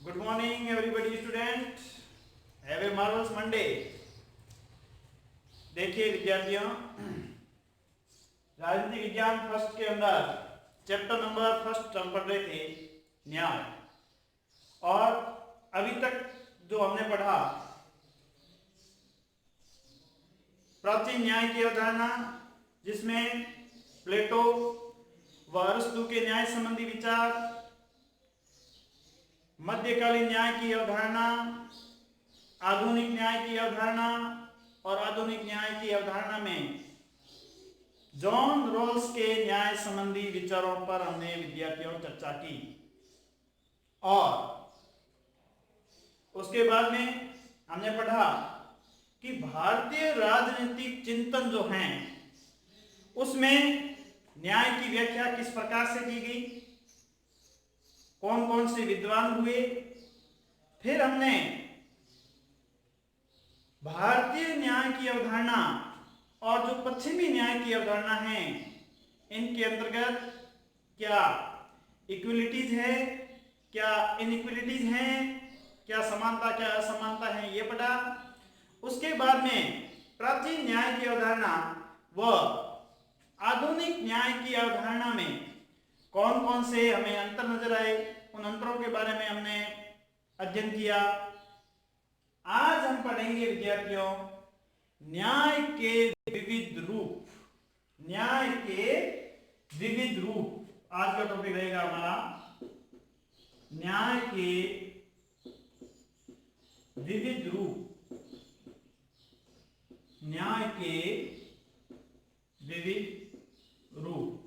Good morning, everybody, student. Have a marvelous Monday. देखिए विद्यार्थियों, राजनीति विज्ञान फर्स्ट के अंदर चैप्टर नंबर फर्स्ट हम पढ़ रहे थे न्याय। और अभी तक जो हमने पढ़ा प्राचीन न्याय की अवधारणा, जिसमें प्लेटो व अरस्तु के न्याय संबंधी विचार, मध्यकालीन न्याय की अवधारणा, आधुनिक न्याय की अवधारणा और आधुनिक न्याय की अवधारणा में जॉन रॉल्स के न्याय संबंधी विचारों पर हमने विद्यार्थियों चर्चा की। और उसके बाद में हमने पढ़ा कि भारतीय राजनीतिक चिंतन जो हैं उसमें न्याय की व्याख्या किस प्रकार से की गई, कौन कौन से विद्वान हुए। फिर हमने भारतीय न्याय की अवधारणा और जो पश्चिमी न्याय की अवधारणा है, इनके अंतर्गत क्या इक्विलिटीज है, क्या इनइक्विलिटीज हैं, क्या समानता क्या असमानता है, ये पढ़ा। उसके बाद में प्राचीन न्याय की अवधारणा व आधुनिक न्याय की अवधारणा में कौन कौन से हमें अंतर नजर आए, उन अंतरों के बारे में हमने अध्ययन किया। आज हम पढ़ेंगे विद्यार्थियों न्याय के विविध रूप। न्याय के विविध रूप आज का टॉपिक रहेगा हमारा, न्याय के विविध रूप। न्याय के विविध रूप।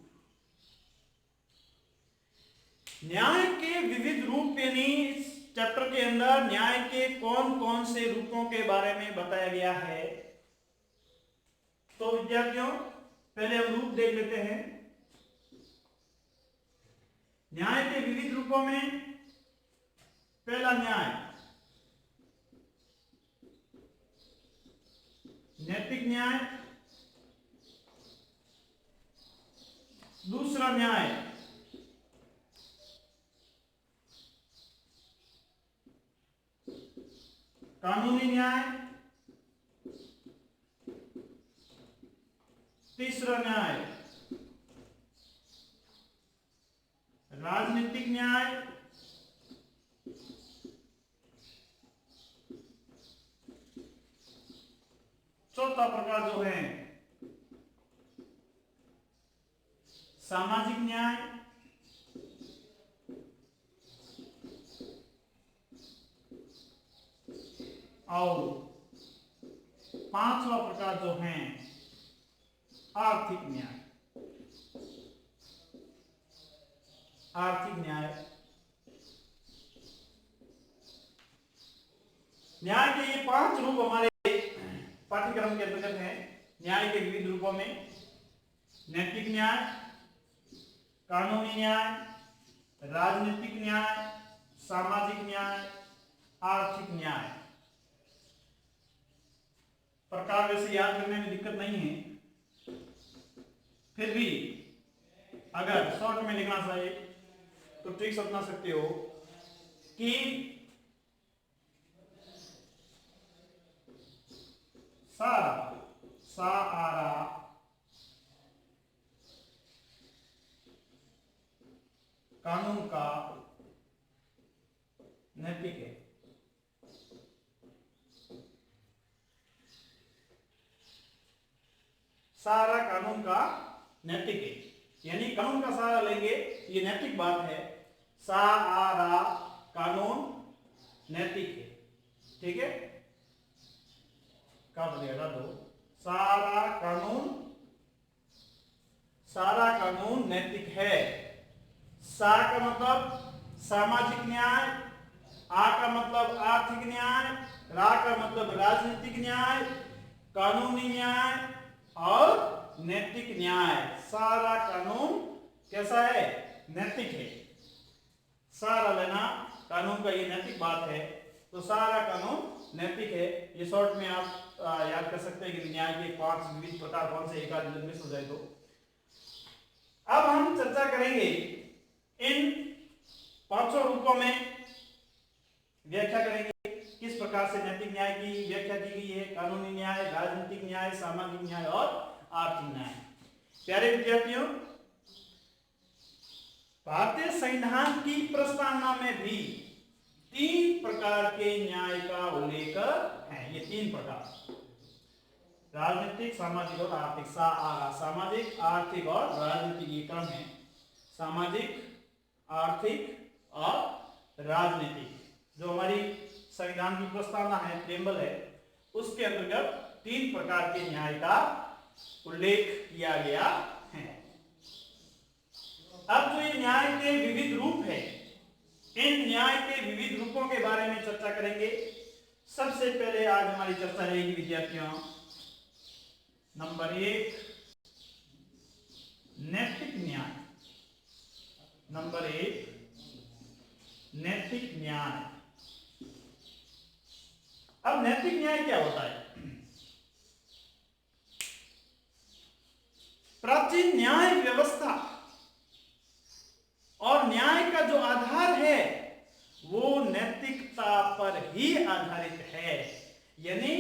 न्याय के विविध रूप यानी इस चैप्टर के अंदर न्याय के कौन कौन से रूपों के बारे में बताया गया है। तो विद्यार्थियों पहले हम रूप देख लेते हैं। न्याय के विविध रूपों में पहला न्याय नैतिक न्याय, दूसरा न्याय कानूनी न्याय, तीसरा न्याय राजनीतिक न्याय, चौथा प्रकार जो है सामाजिक न्याय, और पांचवा प्रकार जो है आर्थिक न्याय। आर्थिक न्याय। न्याय के ये पांच रूप हमारे पाठ्यक्रम के अंतर्गत हैं। न्याय के विविध रूपों में नैतिक न्याय, कानूनी न्याय, राजनीतिक न्याय, सामाजिक न्याय, आर्थिक न्याय। प्रकार वैसे याद करने में दिक्कत नहीं है, फिर भी अगर शॉर्ट में लिखना चाहिए तो ट्रिक्स अपना सकते हो कि सारा कानून का नैतिक है। सारा कानून का नैतिक है, यानी कानून का सहारा लेंगे, ये नैतिक बात है। सारा कानून नैतिक है, ठीक है। क्या बोलेगा दो, सारा कानून नैतिक है। सा का मतलब सामाजिक न्याय, आ का मतलब आर्थिक न्याय, रा का मतलब राजनीतिक न्याय, कानूनी न्याय और नैतिक न्याय। सारा कानून कैसा है, नैतिक है। सारा लेना कानून का ये नैतिक बात है, तो सारा कानून नैतिक है। ये शॉर्ट में आप याद कर सकते हैं कि न्याय के पांच विविध प्रकार कौन से, एक आध मिस हो जाए तो। अब हम चर्चा करेंगे इन पांचों रूपों में व्याख्या करेंगे किस प्रकार से नैतिक न्याय की व्याख्या की गई है, कानूनी न्याय, राजनीतिक न्याय, सामाजिक न्याय और आर्थिक न्याय। प्यारे विद्यार्थियों, भारतीय संविधान की प्रस्तावना में भी 3 प्रकार के न्याय का उल्लेख है। ये 3 प्रकार, राजनीतिक, सामाजिक और आर्थिक। सामाजिक, आर्थिक और राजनीतिक, ये क्रम है। सामाजिक, आर्थिक और राजनीतिक। जो हमारी संविधान की प्रस्तावना है, प्रेम्बल है, उसके अंतर्गत 3 प्रकार के न्याय का उल्लेख किया गया है। अब जो ये न्याय के विविध रूप है, इन न्याय के विविध रूपों के बारे में चर्चा करेंगे। सबसे पहले आज हमारी चर्चा रहेगी विद्यार्थियों, नंबर 1 नैतिक न्याय। नंबर 1 नैतिक न्याय। अब नैतिक न्याय क्या होता है? प्राचीन न्याय व्यवस्था और न्याय का जो आधार है वो नैतिकता पर ही आधारित है। यानी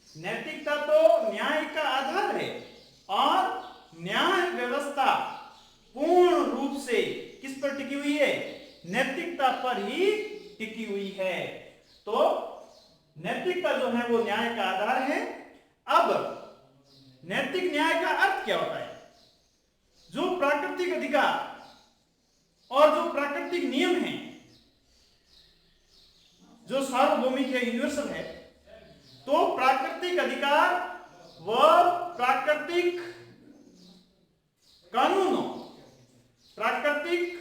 नैतिकता तो न्याय का आधार है और न्याय व्यवस्था पूर्ण रूप से किस पर टिकी हुई है? नैतिकता पर ही टिकी हुई है। तो नैतिकता जो है वो न्याय का आधार है। अब नैतिक न्याय का अर्थ क्या होता है? जो प्राकृतिक अधिकार और जो प्राकृतिक नियम हैं, जो सार्वभौमिक है, यूनिवर्सल है, तो प्राकृतिक अधिकार व प्राकृतिक कानूनों, प्राकृतिक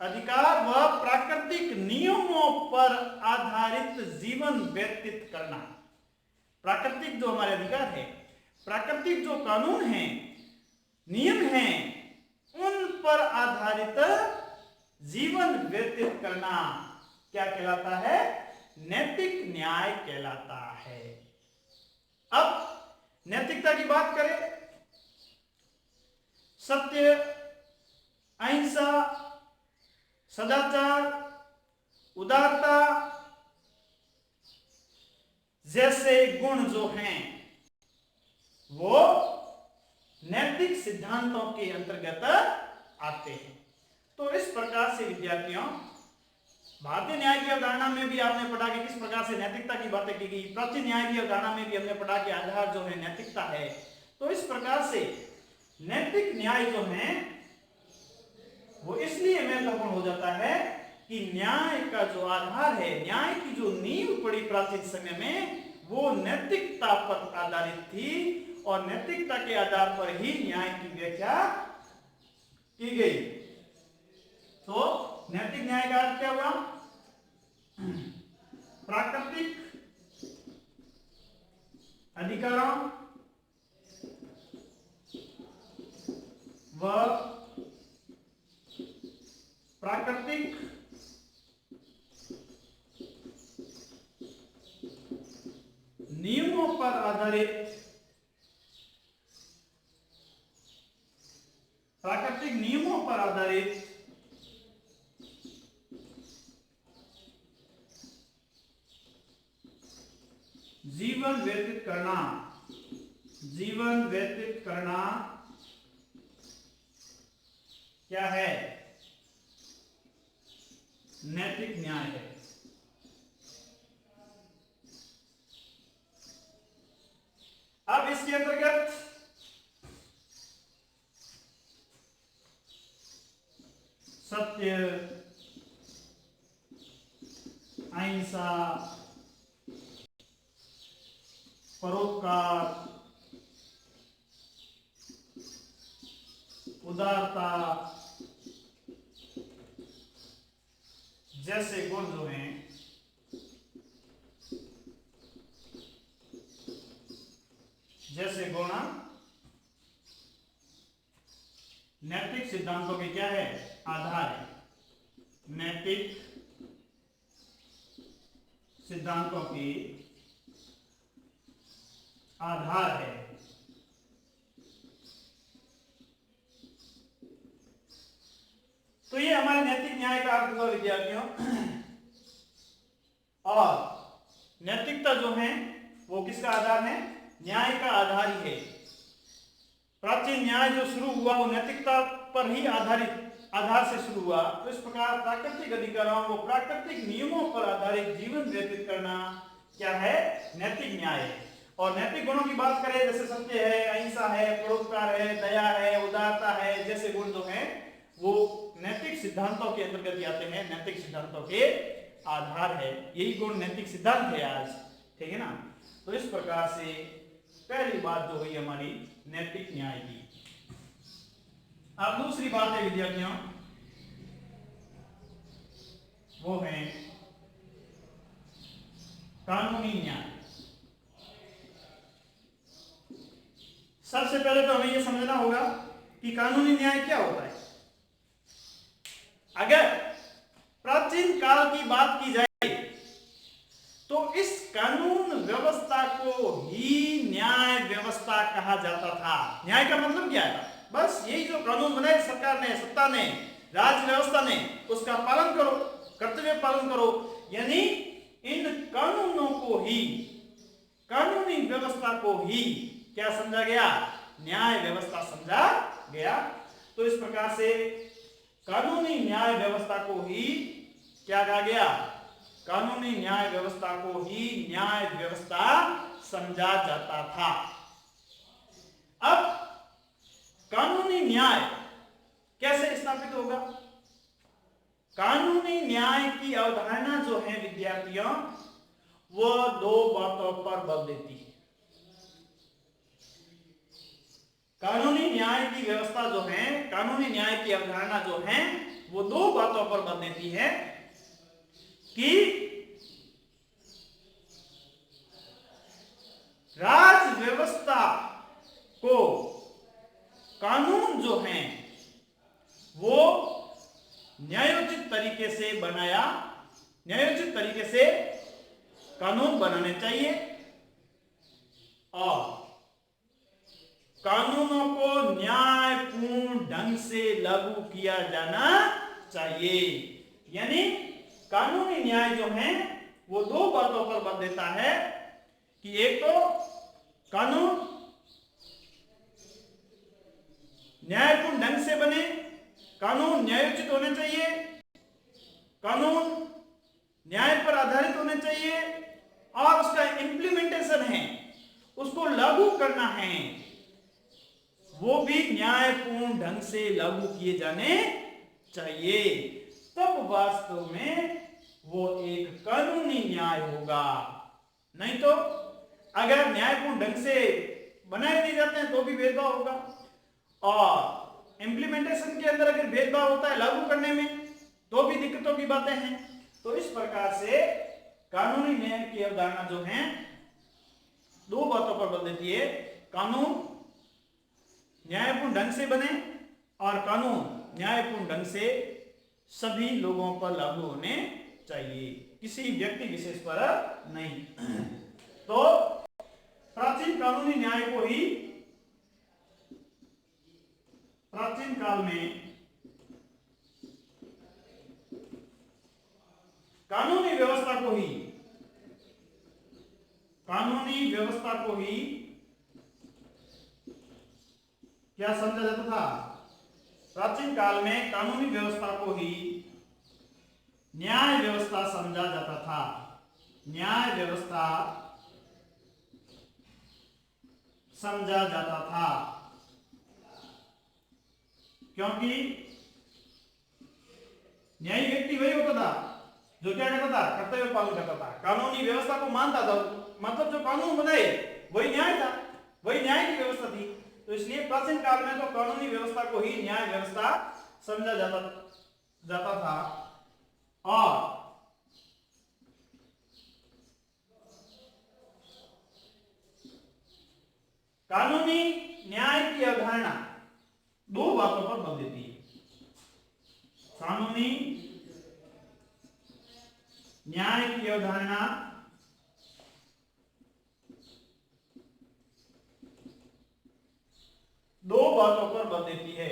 अधिकार व प्राकृतिक नियमों पर आधारित जीवन व्यतीत करना। प्राकृतिक जो हमारे अधिकार है, प्राकृतिक जो कानून हैं, नियम हैं, उन पर आधारित जीवन व्यतीत करना क्या कहलाता है? नैतिक न्याय कहलाता है। अब नैतिकता की बात करें, सत्य, अहिंसा, सदाचार, उदारता जैसे गुण जो हैं वो नैतिक सिद्धांतों के अंतर्गत आते हैं। तो इस प्रकार से विद्यार्थियों, भारतीय न्याय की अवधारणा में भी आपने पढ़ा कि किस प्रकार से नैतिकता की बातें की गई। प्राचीन न्याय की अवधारणा में भी हमने पढ़ा कि आधार जो है नैतिकता है। तो इस प्रकार से नैतिक न्याय जो है वो इसलिए महत्वपूर्ण हो जाता है कि न्याय का जो आधार है, न्याय की जो नींव पड़ी प्राचीन समय में, वो नैतिकता पर आधारित थी और नैतिकता के आधार पर ही न्याय की व्याख्या की गई। तो नैतिक न्याय का अर्थ क्या हुआ? प्राकृतिक अधिकारों व प्राकृतिक नियमों पर आधारित, प्राकृतिक नियमों पर आधारित जीवन व्यतीत करना, जीवन व्यतीत करना क्या है? नैतिक न्याय है। अब इसके अंतर्गत सत्य, अहिंसा, परोपकार, उदारता जैसे गुण जो हैं नैतिक सिद्धांतों के क्या है? आधार है। नैतिक सिद्धांतों की आधार है। तो ये हमारे नैतिक न्याय का अर्थ हुआ विद्यार्थियों। और नैतिकता जो है वो किसका आधार है? न्याय का आधार ही है। प्राचीन न्याय जो शुरू हुआ वो नैतिकता पर ही आधार से शुरू हुआ। तो इस प्रकार प्राकृतिक अधिकारों व प्राकृतिक नियमों पर आधारित जीवन व्यतीत करना क्या है? नैतिक न्याय है। और नैतिक गुणों की बात करें, जैसे सत्य है, अहिंसा है, परोपकार है, दया है, उदारता है, जैसे गुण जो हैं वो नैतिक सिद्धांतों के अंतर्गत आते हैं, नैतिक सिद्धांतों के आधार है। यही गुण नैतिक सिद्धांत है आज, ठीक है ना। तो इस प्रकार से पहली बात जो हुई हमारी नैतिक न्याय की। अब दूसरी बात है विद्यार्थियों, वो है कानूनी न्याय। सबसे पहले तो हमें यह समझना होगा कि कानूनी न्याय क्या होता है। अगर प्राचीन काल की बात की जाए तो इस कानून व्यवस्था को ही न्याय व्यवस्था कहा जाता था। न्याय का मतलब क्या है? बस यही जो कानून बनाए सरकार ने, सत्ता ने, राज्य व्यवस्था ने, उसका पालन करो, कर्तव्य पालन करो। यानी इन कानूनों को ही, कानूनी व्यवस्था को ही क्या समझा गया? न्याय व्यवस्था समझा गया। तो इस प्रकार से कानूनी न्याय व्यवस्था को ही क्या कहा गया? कानूनी न्याय व्यवस्था को ही न्याय व्यवस्था समझा जाता था। अब कानूनी न्याय कैसे स्थापित होगा? कानूनी न्याय की अवधारणा जो है विद्यार्थियों, वह दो बातों पर बल देती है। कानूनी न्याय की व्यवस्था जो है, कानूनी न्याय की अवधारणा जो है, वो दो बातों पर बल देती है कि राज व्यवस्था को कानून जो है वो न्यायोचित तरीके से बनाया, न्यायोचित तरीके से कानून बनाने चाहिए और कानूनों को न्यायपूर्ण ढंग से लागू किया जाना चाहिए। यानी कानूनी न्याय जो है वो दो बातों पर बल देता है कि एक तो कानून न्यायपूर्ण ढंग से बने, कानून न्यायोचित होने चाहिए, कानून न्याय पर आधारित होने चाहिए और उसका इंप्लीमेंटेशन है, उसको लागू करना है, वो भी न्यायपूर्ण ढंग से लागू किए जाने चाहिए। तब वास्तव में वो एक कानूनी न्याय होगा। नहीं तो अगर न्यायपूर्ण ढंग से बनाए नहीं जाते हैं तो भी भेदभाव होगा, और इंप्लीमेंटेशन के अंदर अगर भेदभाव होता है लागू करने में तो भी दिक्कतों की बातें हैं। तो इस प्रकार से कानूनी न्याय की अवधारणा जो है दो बातों पर बल देती है। कानून न्यायपूर्ण ढंग से बने और कानून न्यायपूर्ण ढंग से सभी लोगों पर लागू होने चाहिए, किसी व्यक्ति विशेष पर नहीं। तो प्राचीन कानूनी न्याय को ही प्राचीन काल में कानूनी व्यवस्था को ही, कानूनी व्यवस्था को ही क्या समझा जाता था? प्राचीन काल में कानूनी व्यवस्था को ही न्याय व्यवस्था समझा जाता था। न्याय व्यवस्था समझा जाता था क्योंकि न्यायी व्यक्ति वही होता था जो क्या करता था? कर्तव्य पालन करता था, कानूनी व्यवस्था को मानता था। मतलब जो कानून बनाए वही न्याय था, वही न्याय की व्यवस्था थी। तो इसलिए प्राचीन काल में तो कानूनी व्यवस्था को ही न्याय व्यवस्था समझा जाता था। और कानूनी न्याय की अवधारणा दो बातों पर बल देती है। कानूनी न्याय की अवधारणा दो बातों पर बल देती है,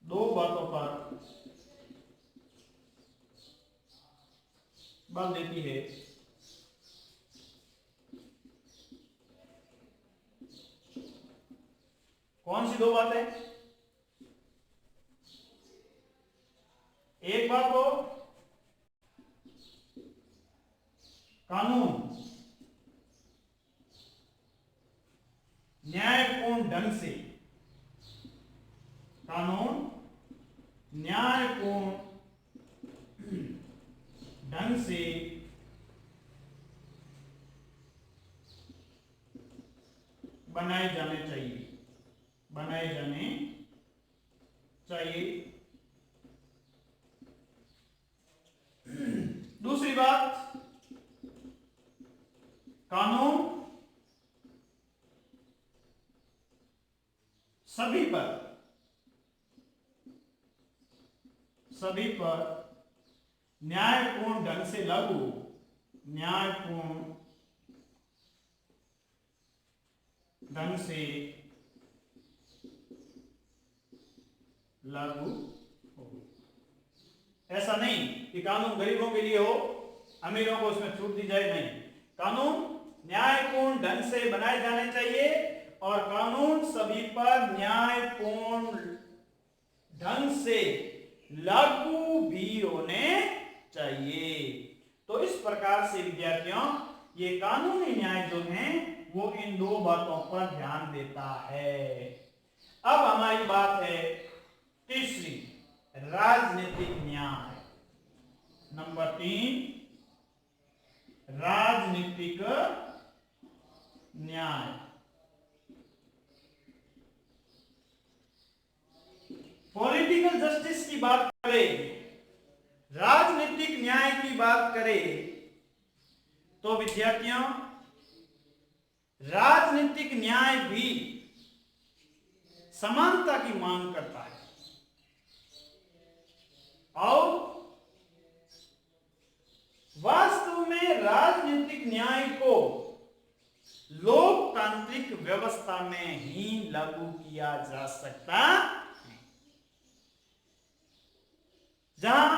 दो बातों पर बल देती है। कौन सी दो बातें? एक बात तो कानून न्यायपूर्ण ढंग से, कानून न्यायपूर्ण ढंग से बनाए जाने चाहिए, बनाए जाने चाहिए। दूसरी बात, कानून सभी पर न्यायपूर्ण ढंग से लागू, न्यायपूर्ण ढंग से लागू हो। ऐसा नहीं कि कानून गरीबों के लिए हो, अमीरों को उसमें छूट दी जाए, नहीं। कानून न्यायपूर्ण ढंग से बनाए जाने चाहिए और कानून सभी पर न्यायपूर्ण ढंग से लागू भी होने चाहिए। तो इस प्रकार से विद्यार्थियों, ये कानूनी न्याय जो है वो इन दो बातों पर ध्यान देता है। अब हमारी बात है तीसरी, राजनीतिक न्याय। नंबर 3, राजनीतिक न्याय। पॉलिटिकल जस्टिस की बात करें, राजनीतिक न्याय की बात करें तो विद्यार्थियों, राजनीतिक न्याय भी समानता की मांग करता है और वास्तव में राजनीतिक न्याय को लोकतांत्रिक व्यवस्था में ही लागू किया जा सकता है। जहां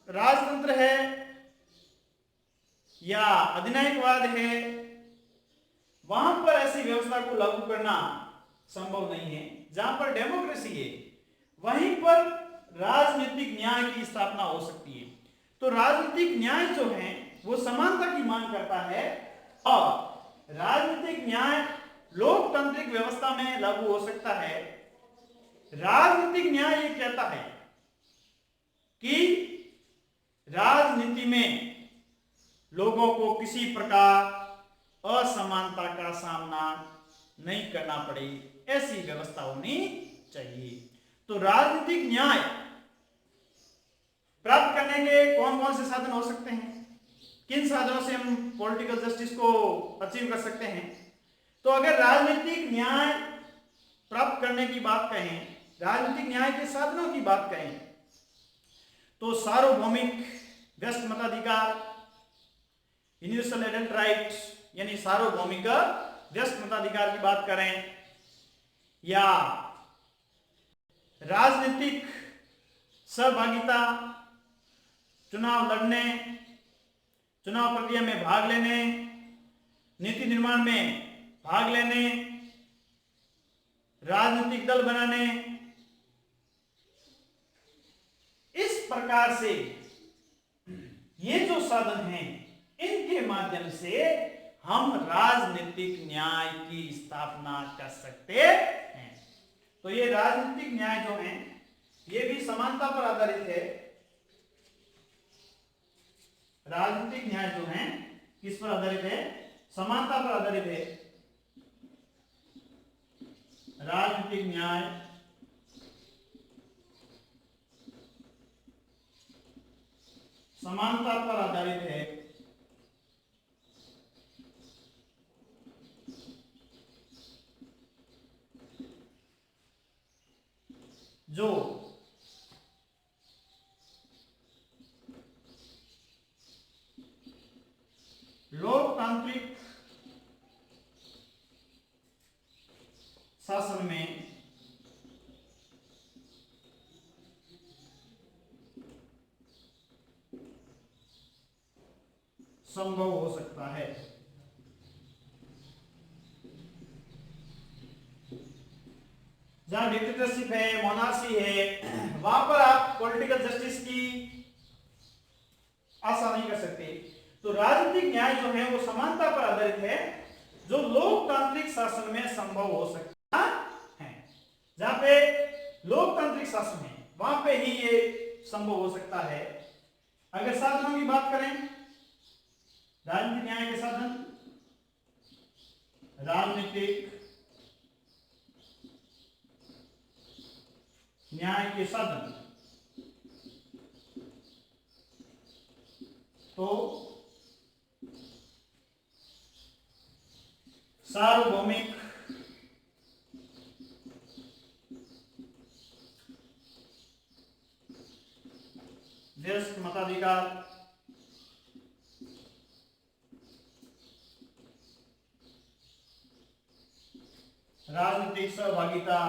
राजतंत्र है या अधिनायकवाद है, वहां पर ऐसी व्यवस्था को लागू करना संभव नहीं है। जहां पर डेमोक्रेसी है, वहीं पर राजनीतिक न्याय की स्थापना हो सकती है। तो राजनीतिक न्याय जो है वो समानता की मांग करता है और राजनीतिक न्याय लोकतांत्रिक व्यवस्था में लागू हो सकता है। राजनीतिक न्याय ये कहता है कि राजनीति में लोगों को किसी प्रकार असमानता का सामना नहीं करना पड़े, ऐसी व्यवस्था होनी चाहिए। तो राजनीतिक न्याय प्राप्त करने के कौन कौन से साधन हो सकते हैं, किन साधनों से हम पॉलिटिकल जस्टिस को अचीव कर सकते हैं? तो अगर राजनीतिक न्याय प्राप्त करने की बात कहें, राजनीतिक न्याय के साधनों की बात कहें, तो सार्वभौमिक व्यस्त मताधिकार, यूनिवर्सल एडल्ट राइट्स यानी सार्वभौमिक व्यस्त मताधिकार की बात करें, या राजनीतिक सहभागिता, चुनाव लड़ने, चुनाव प्रक्रिया में भाग लेने, नीति निर्माण में भाग लेने, राजनीतिक दल बनाने, इस प्रकार से ये जो साधन हैं, इनके माध्यम से हम राजनीतिक न्याय की स्थापना कर सकते हैं। तो ये राजनीतिक न्याय जो है ये भी समानता पर आधारित है। राजनीतिक न्याय जो है किस पर आधारित है? समानता पर आधारित है। राजनीतिक न्याय समानता पर आधारित है। जो लोकतांत्रिक शासन में संभव हो सकता है। जहां डिक्टेटरशिप है, मोनार्ची है, वहां पर आप पॉलिटिकल जस्टिस की आशा नहीं कर सकते। तो राजनीतिक न्याय जो है वो समानता पर आधारित है, जो लोकतांत्रिक शासन में संभव हो सकता है। जहां पे लोकतांत्रिक शासन है वहां पे ही ये संभव हो सकता है। अगर साधनों की बात करें, राजनीतिक न्याय के साधन, राजनीतिक न्याय के साधन, तो सार्वभौमिक वयस्क मताधिकार, राजनीतिक सहभागिता,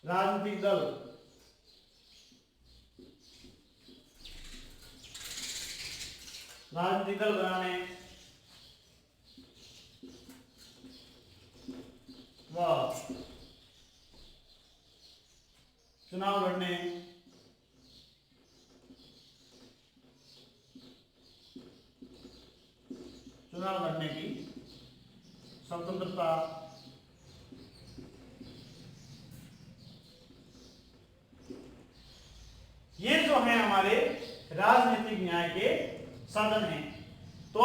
राजनीतिक दल, राजनीतिक दल बनाने व चुनाव लड़ने, की स्वतंत्रता, ये जो है हमारे राजनीतिक न्याय के साधन हैं। तो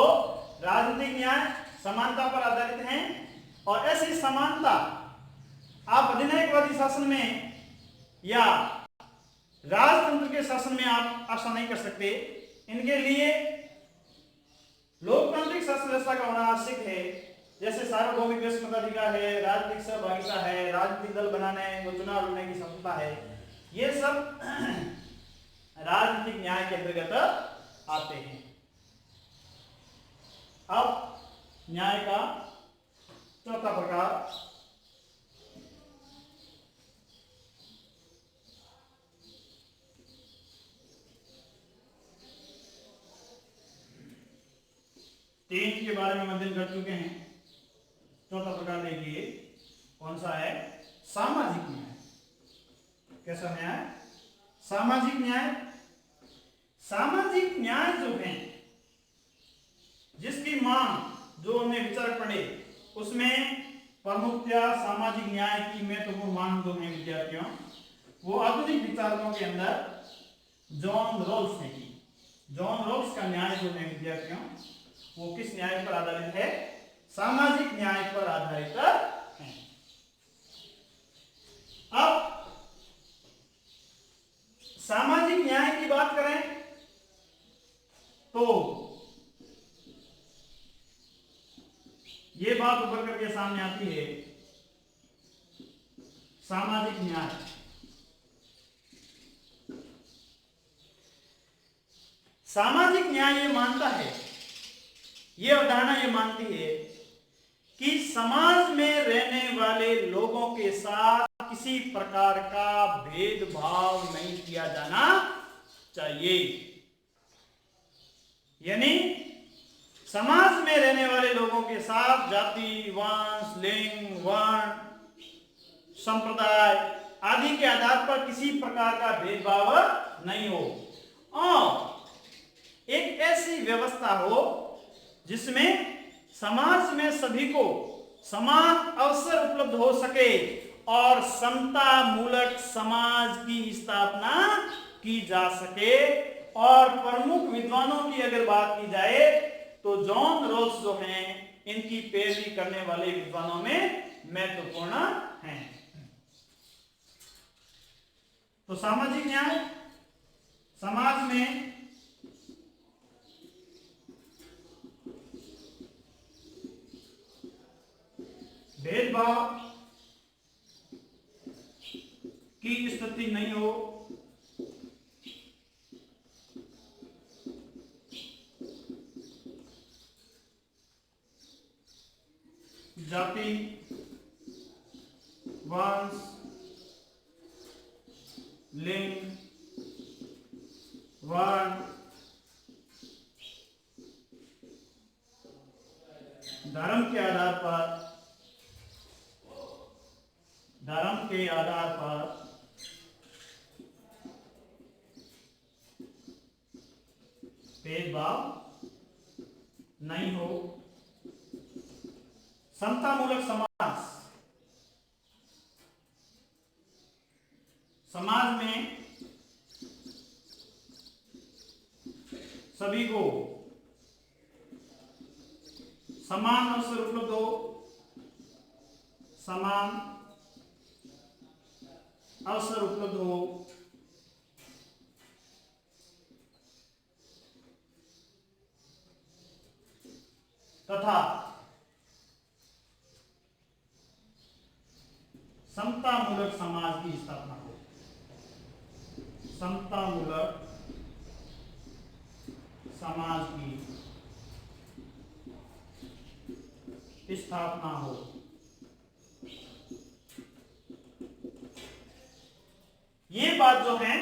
राजनीतिक न्याय समानता पर आधारित है, और ऐसी समानता आप अधिनायकवादी शासन में या राजतंत्र के शासन में आप आशा नहीं कर सकते। इनके लिए लोकतांत्रिक शासन व्यवस्था का होना आवश्यक है, जैसे सार्वभौमिक वयस्क मताधिकार है, राजनीतिक सहभागिता है, राजनीतिक दल बनाने व चुनाव लड़ने की क्षमता है। ये सब राजनीतिक न्याय के अंतर्गत आते हैं। अब न्याय का चौथा प्रकार, तीन के बारे में अध्ययन कर चुके हैं। चौथा प्रकार देखिए कौन सा है, सामाजिक न्याय। कैसा न्याय, सामाजिक न्याय। सामाजिक न्याय जो है, जिसकी मांग जो हमने विचार पढ़े उसमें प्रमुखतया सामाजिक न्याय की महत्वपूर्ण मांग जो है विद्यार्थियों, वो आधुनिक विचारकों के अंदर जॉन रॉल्स ने की। जॉन रॉल्स का न्याय जो है विद्यार्थियों, वो किस न्याय पर आधारित है, सामाजिक न्याय पर आधारित है। अब सामाजिक न्याय की बात करें तो ये बात उभर करके सामने आती है, सामाजिक न्याय। सामाजिक न्याय ये मानता है, ये अवधारणा ये मानती है कि समाज में रहने वाले लोगों के साथ किसी प्रकार का भेदभाव नहीं किया जाना चाहिए। यानी समाज में रहने वाले लोगों के साथ जाति, वंश, लिंग, वर्ण, संप्रदाय आदि के आधार पर किसी प्रकार का भेदभाव नहीं हो, और एक ऐसी व्यवस्था हो जिसमें समाज में सभी को समान अवसर उपलब्ध हो सके और समता मूलक समाज की स्थापना की जा सके। और प्रमुख विद्वानों की अगर बात की जाए तो जॉन रॉल्स जो हैं, इनकी पैरवी करने वाले विद्वानों में महत्वपूर्ण हैं। तो सामाजिक न्याय, समाज में भेदभाव की स्थिति नहीं हो, जाति, वंश लिंग वर्ण धर्म के आधार पर भेदभाव नहीं हो। समतामूलक समाज में सभी को समान अवसर उपलब्ध हो, तथा समतामूलक समाज की स्थापना हो। समतामूलक समाज की स्थापना हो। ये बात जो है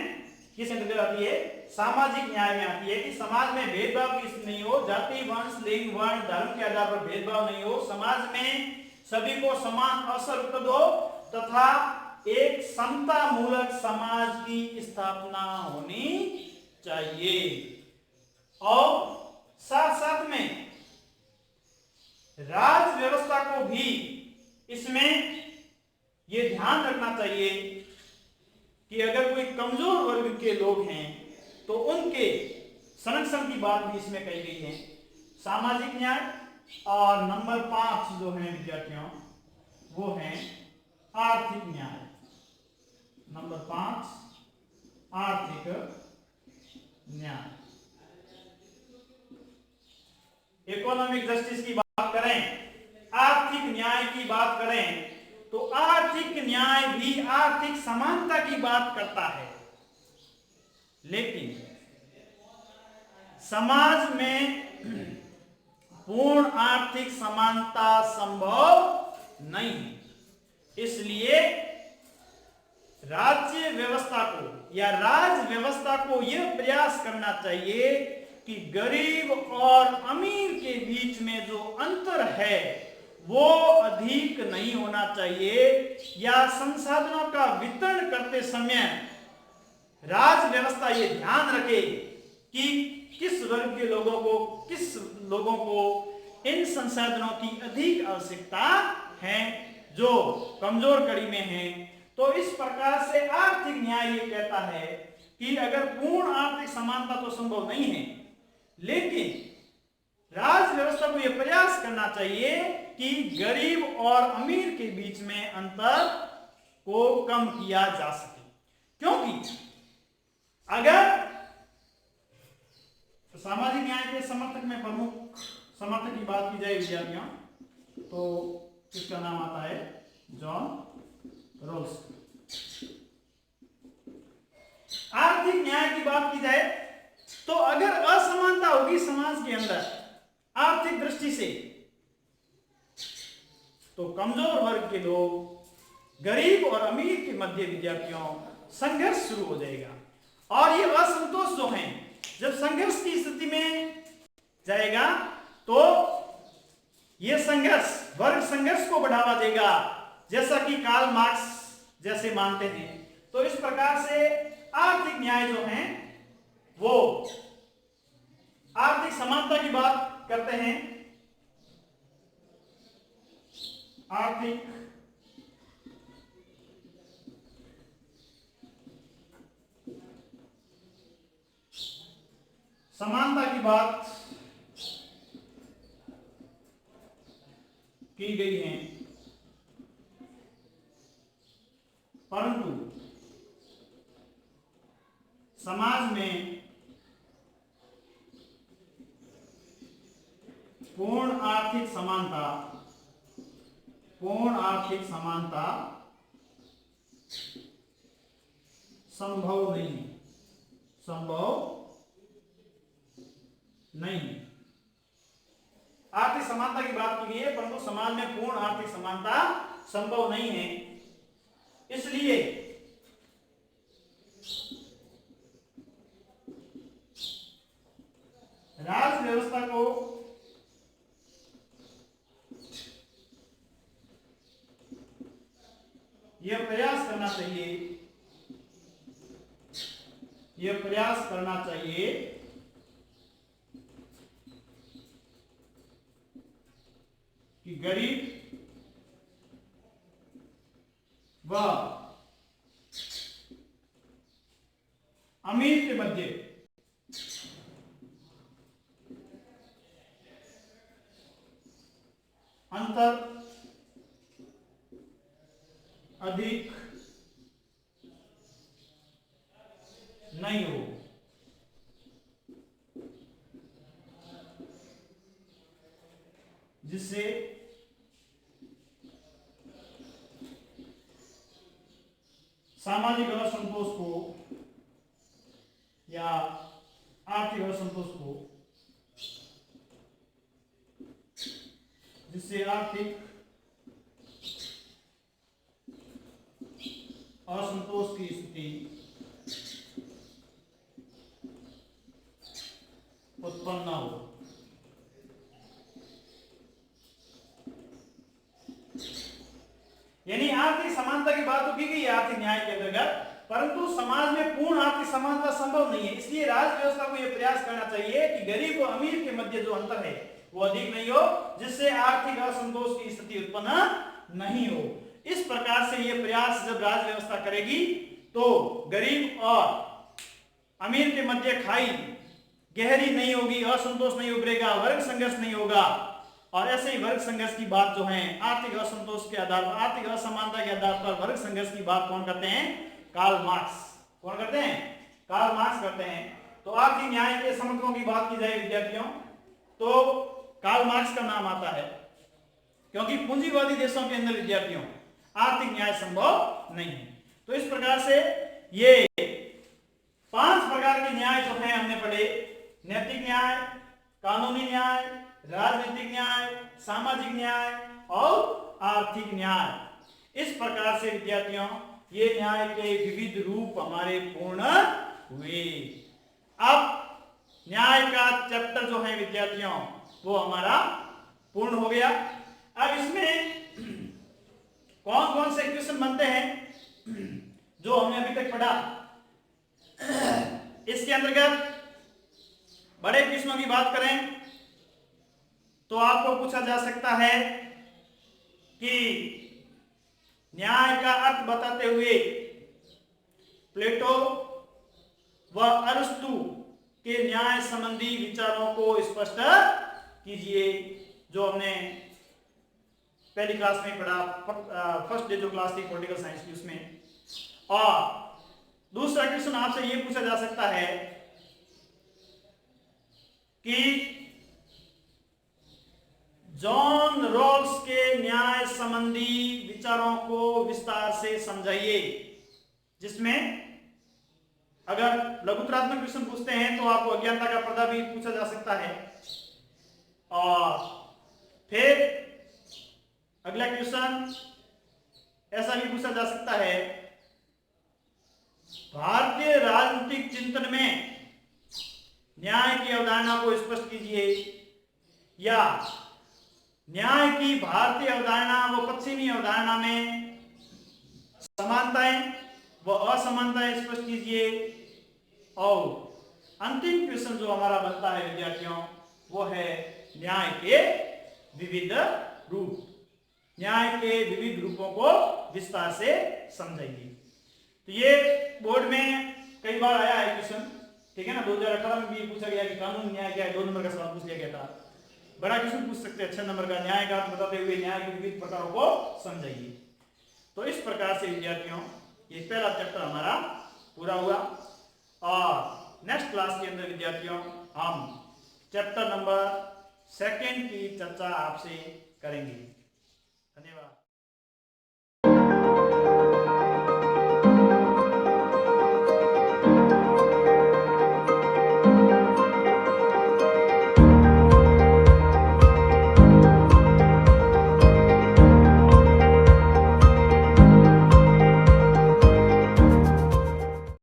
किस अंतर्गत आती है? सामाजिक न्याय में आती है कि समाज में भेदभाव किस नहीं हो, जाति वंश लिंग वर्ण धर्म के आधार पर भेदभाव नहीं हो, समाज में सभी को समान अवसर उपलब्ध हो तथा एक समतामूलक समाज की स्थापना होनी चाहिए। और साथ साथ में राज व्यवस्था को भी इसमें यह ध्यान रखना चाहिए कि अगर कोई कमजोर वर्ग के लोग हैं तो उनके संरक्षण की बात भी इसमें कही गई है। सामाजिक न्याय। और नंबर 5 जो है विद्यार्थियों वो है आर्थिक न्याय। नंबर 5 आर्थिक न्याय। इकोनॉमिक जस्टिस की बात करें, आर्थिक न्याय की बात करें तो आर्थिक न्याय भी आर्थिक समानता की बात करता है, लेकिन समाज में पूर्ण आर्थिक समानता संभव नहीं है। इसलिए राज्य व्यवस्था को या राज व्यवस्था को यह प्रयास करना चाहिए कि गरीब और अमीर के बीच में जो अंतर है वो अधिक नहीं होना चाहिए, या संसाधनों का वितरण करते समय राज व्यवस्था ये ध्यान रखे कि किस वर्ग के लोगों को इन संसाधनों की अधिक आवश्यकता है, जो कमजोर कड़ी में है। तो इस प्रकार से आर्थिक न्याय ये कहता है कि अगर पूर्ण आर्थिक समानता तो संभव नहीं है, लेकिन राज व्यवस्था को यह प्रयास करना चाहिए कि गरीब और अमीर के बीच में अंतर को कम किया जा सके। क्योंकि अगर सामाजिक न्याय के समर्थक में प्रमुख समर्थक की बात की जाए विद्यार्थियों तो इसका नाम आता है जॉन रोल्स। आर्थिक न्याय की बात की जाए तो अगर असमानता होगी समाज के अंदर आर्थिक दृष्टि से, तो कमजोर वर्ग के लोग गरीब और अमीर के मध्य विद्यार्थियों संघर्ष शुरू हो जाएगा। और ये असंतोष जो है जब संघर्ष की स्थिति में जाएगा तो यह संघर्ष वर्ग संघर्ष को बढ़ावा देगा, जैसा कि कार्ल मार्क्स जैसे मानते हैं। तो इस प्रकार से आर्थिक न्याय जो है वो आर्थिक समानता की बात करते हैं। आर्थिक समानता की बात की गई है, परंतु समाज में पूर्ण आर्थिक समानता संभव नहीं। आर्थिक समानता की बात की गई है, परंतु समाज में पूर्ण आर्थिक समानता संभव नहीं है। इसलिए राज व्यवस्था को यह प्रयास करना चाहिए कि गरीब व अमीर के मध्य अंतर अधिक नहीं हो। जिससे सामाजिक असंतोष को या आर्थिक असंतोष को, जिससे आर्थिक असंतोष की स्थिति उत्पन्न हो। यानी आर्थिक समानता की बात तो की गई आर्थिक न्याय के अंतर्गत, परंतु समाज में पूर्ण आर्थिक समानता संभव नहीं है। इसलिए राज्य व्यवस्था को यह प्रयास करना चाहिए कि गरीब और अमीर के मध्य जो अंतर है वो अधिक नहीं हो, जिससे आर्थिक असंतोष की स्थिति उत्पन्न नहीं हो। इस प्रकार से यह प्रयास जब राज्य व्यवस्था करेगी तो गरीब और अमीर के मध्य खाई गहरी नहीं होगी, असंतोष नहीं उभरेगा, वर्ग संघर्ष नहीं होगा। और ऐसे ही वर्ग संघर्ष की बात जो है आर्थिक असंतोष के आधार पर, आर्थिक असमानता के आधार पर वर्ग संघर्ष की बात कौन करते हैं? Karl Marx. कौन करते हैं? कार्ल मार्क्स करते हैं। तो आर्थिक न्याय के समर्थकों की बात की जाए विद्यार्थियों तो कार्ल मार्क्स का नाम आता है, क्योंकि पूंजीवादी देशों के अंदर विद्यार्थियों आर्थिक न्याय संभव नहीं है। तो इस प्रकार से ये 5 प्रकार के न्याय जो हैं हमने पढ़े: नैतिक न्याय, कानूनी न्याय, राजनीतिक न्याय, सामाजिक न्याय और आर्थिक न्याय। इस प्रकार से विद्यार्थियों ये न्याय के विविध रूप हमारे पूर्ण हुए। अब न्याय का चैप्टर जो है विद्यार्थियों वो हमारा पूर्ण हो गया। अब इसमें कौन कौन से क्वेश्चन बनते हैं जो हमने अभी तक पढ़ा, इसके अंतर्गत बड़े प्रश्नों की बात करें तो आपको पूछा जा सकता है कि न्याय का अर्थ बताते हुए प्लेटो व अरस्तु के न्याय संबंधी विचारों को स्पष्ट कीजिए, जो हमने पहली क्लास में पढ़ा, फर्स्ट डे जो क्लास थी पॉलिटिकल साइंस की उसमें। और दूसरा क्वेश्चन आपसे यह पूछा जा सकता है कि जॉन रॉल्स के न्याय संबंधी विचारों को विस्तार से समझाइए, जिसमें अगर लघुतरात्मक क्वेश्चन पूछते हैं तो आपको अज्ञानता का पर्दा भी पूछा जा सकता है। और फिर अगला क्वेश्चन ऐसा भी पूछा जा सकता है, भारतीय राजनीतिक चिंतन में न्याय की अवधारणा को स्पष्ट कीजिए, या न्याय की भारतीय अवधारणा व पश्चिमी अवधारणा में समानताएं व असमानताएं स्पष्ट कीजिए। और अंतिम क्वेश्चन जो हमारा बनता है विद्यार्थियों वो है न्याय के विविध रूप। न्याय के विविध रूपों को विस्तार से समझाइए। तो ये बोर्ड में कई बार आया है क्वेश्चन, ठीक है ना। 2018 में भी पूछा गया कि कानून न्याय क्या है, 2 नंबर का सवाल पूछ लिया गया था। बड़ा क्वेश्चन पूछ सकते हैं 6 नंबर का, न्याय का अर्थ बताते हुए न्याय के विविध प्रकारों को समझाइए। तो इस प्रकार से विद्यार्थियों ये पहला चैप्टर हमारा पूरा हुआ। और नेक्स्ट क्लास के अंदर विद्यार्थियों हम चैप्टर नंबर 2 की चर्चा आपसे करेंगे। धन्यवाद।